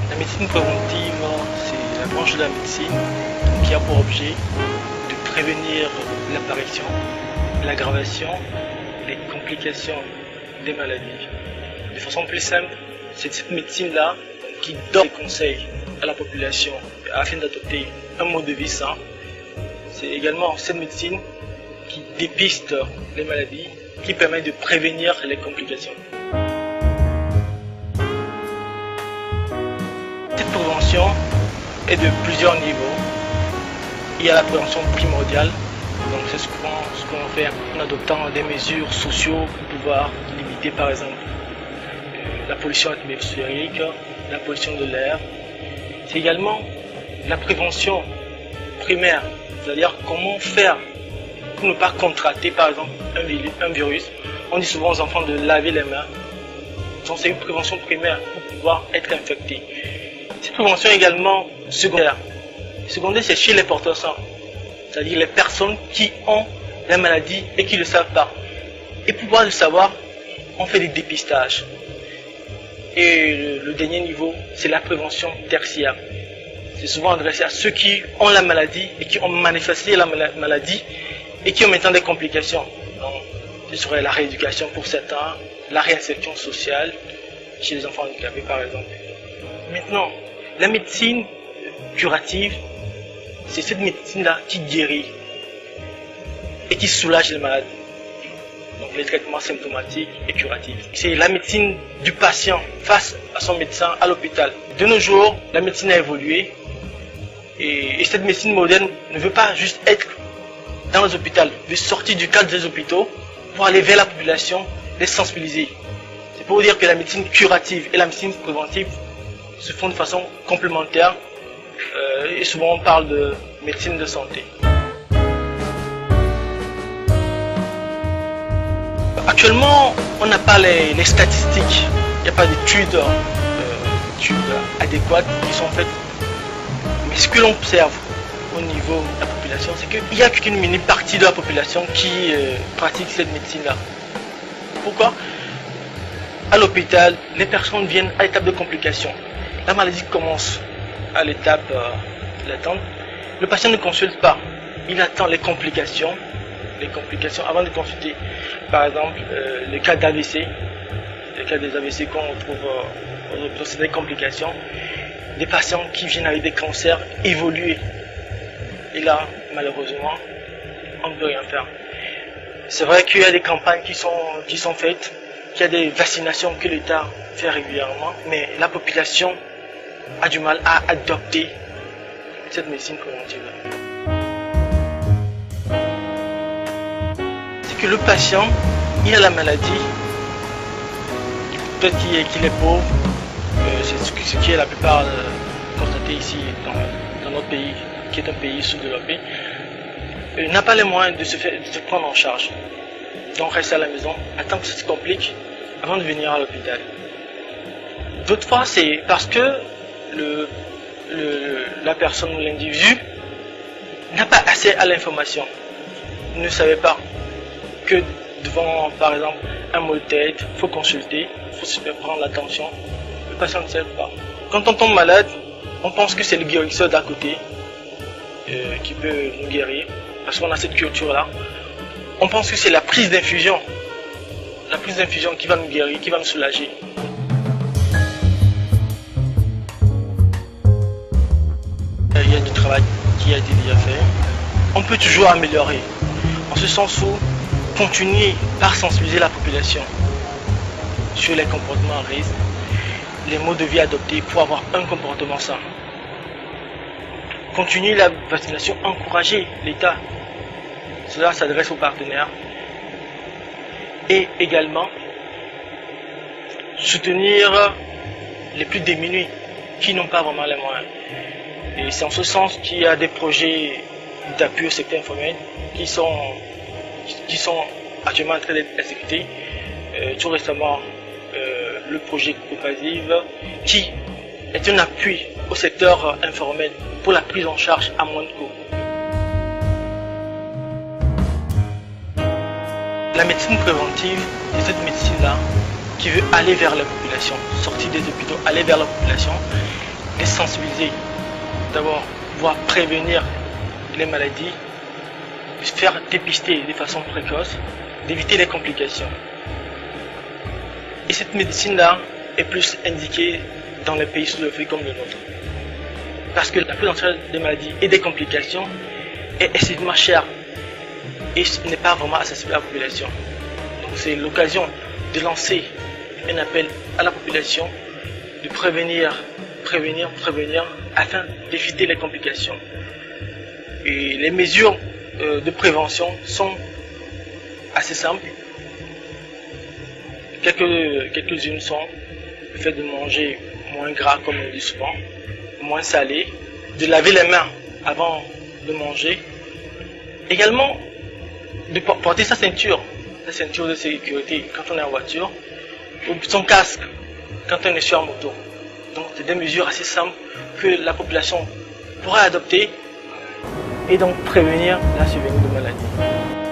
La médecine préventive, c'est la branche de la médecine qui a pour objet de prévenir l'apparition, l'aggravation, les complications des maladies. De façon plus simple, c'est cette médecine-là qui donne des conseils à la population afin d'adopter un mode de vie sain. C'est également cette médecine qui dépiste les maladies, qui permet de prévenir les complications. Cette prévention est de plusieurs niveaux. Il y a la prévention primordiale, donc c'est ce qu'on fait en adoptant des mesures sociales pour pouvoir limiter par exemple la pollution atmosphérique, la pollution de l'air. C'est également la prévention primaire, c'est-à-dire comment faire pour ne pas contracter par exemple un virus. On dit souvent aux enfants de laver les mains. Donc c'est une prévention primaire pour pouvoir être infecté. Cette prévention est également secondaire. Secondaire, c'est chez les porteurs sains, c'est-à-dire les personnes qui ont la maladie et qui ne le savent pas. Et pour pouvoir le savoir, on fait des dépistages. Et le dernier niveau, c'est la prévention tertiaire. C'est souvent adressé à ceux qui ont la maladie et qui ont manifesté la maladie et qui ont maintenant des complications. Donc, ce serait la rééducation pour certains, la réinsertion sociale chez les enfants handicapés par exemple. Maintenant, la médecine curative, c'est cette médecine-là qui guérit et qui soulage les malades. Donc les traitements symptomatiques et curatifs. C'est la médecine du patient face à son médecin à l'hôpital. De nos jours, la médecine a évolué et cette médecine moderne ne veut pas juste être dans les hôpitaux, veut sortir du cadre des hôpitaux pour aller vers la population, les sensibiliser. C'est pour dire que la médecine curative et la médecine préventive se font de façon complémentaire et souvent on parle de médecine de santé. Actuellement, on n'a pas les statistiques, il n'y a pas d'études adéquates qui sont faites. Mais ce que l'on observe au niveau de la population, c'est qu'il n'y a qu'une minime partie de la population qui pratique cette médecine-là. Pourquoi? À l'hôpital, les personnes viennent à l'étape de complication. La maladie commence à l'étape latente. Le patient ne consulte pas, il attend les complications avant de consulter. Par exemple, le cas d'AVC, le cas des AVC qu'on retrouve aux hôpitaux, c'est des complications. Des patients qui viennent avec des cancers évolués. Et là, malheureusement, on ne peut rien faire. C'est vrai qu'il y a des campagnes qui sont faites, qu'il y a des vaccinations que l'État fait régulièrement, mais la population a du mal à adopter cette médecine préventive. C'est que le patient, il a la maladie, peut-être qu'il est pauvre, c'est ce qui est la plupart constaté ici dans notre pays, qui est un pays sous-développé, n'a pas les moyens de se prendre en charge. Donc reste à la maison, attend que ça se complique avant de venir à l'hôpital. D'autres fois, c'est parce que la personne ou l'individu n'a pas accès à l'information. Il ne savait pas que devant, par exemple, un mal de tête, il faut consulter, il faut se faire prendre l'attention. Le patient ne sait pas. Quand on tombe malade, on pense que c'est le guérisseur d'à côté qui peut nous guérir, parce qu'on a cette culture-là. On pense que c'est la prise d'infusion qui va nous guérir, qui va nous soulager. Il y a du travail qui a été déjà fait. On peut toujours améliorer, en ce sens où continuer par sensibiliser la population sur les comportements à risque, les modes de vie adoptés pour avoir un comportement sain. Continuer la vaccination, encourager l'État. Cela s'adresse aux partenaires. Et également soutenir les plus démunis qui n'ont pas vraiment les moyens. Et c'est en ce sens qu'il y a des projets d'appui au secteur informel qui sont actuellement en train d'être exécutés. Tout récemment, le projet Copasive qui est un appui au secteur informel pour la prise en charge à moins de coûts. La médecine préventive, c'est cette médecine-là qui veut aller vers la population, sortir des hôpitaux, aller vers la population, les sensibiliser, d'abord pouvoir prévenir les maladies, faire dépister de façon précoce, d'éviter les complications. Et cette médecine-là est plus indiquée dans les pays sous-développés comme le nôtre. Parce que la prise en charge des maladies et des complications est excessivement chère et n'est pas vraiment accessible à la population. Donc c'est l'occasion de lancer un appel à la population de prévenir, afin d'éviter les complications. Et les mesures de prévention sont assez simples. Quelques-unes sont le fait de manger moins gras, comme on dit souvent, moins salé, de laver les mains avant de manger. Également, de porter sa ceinture de sécurité quand on est en voiture, ou son casque quand on est sur moto. Donc c'est des mesures assez simples que la population pourra adopter et donc prévenir la survenue de maladies.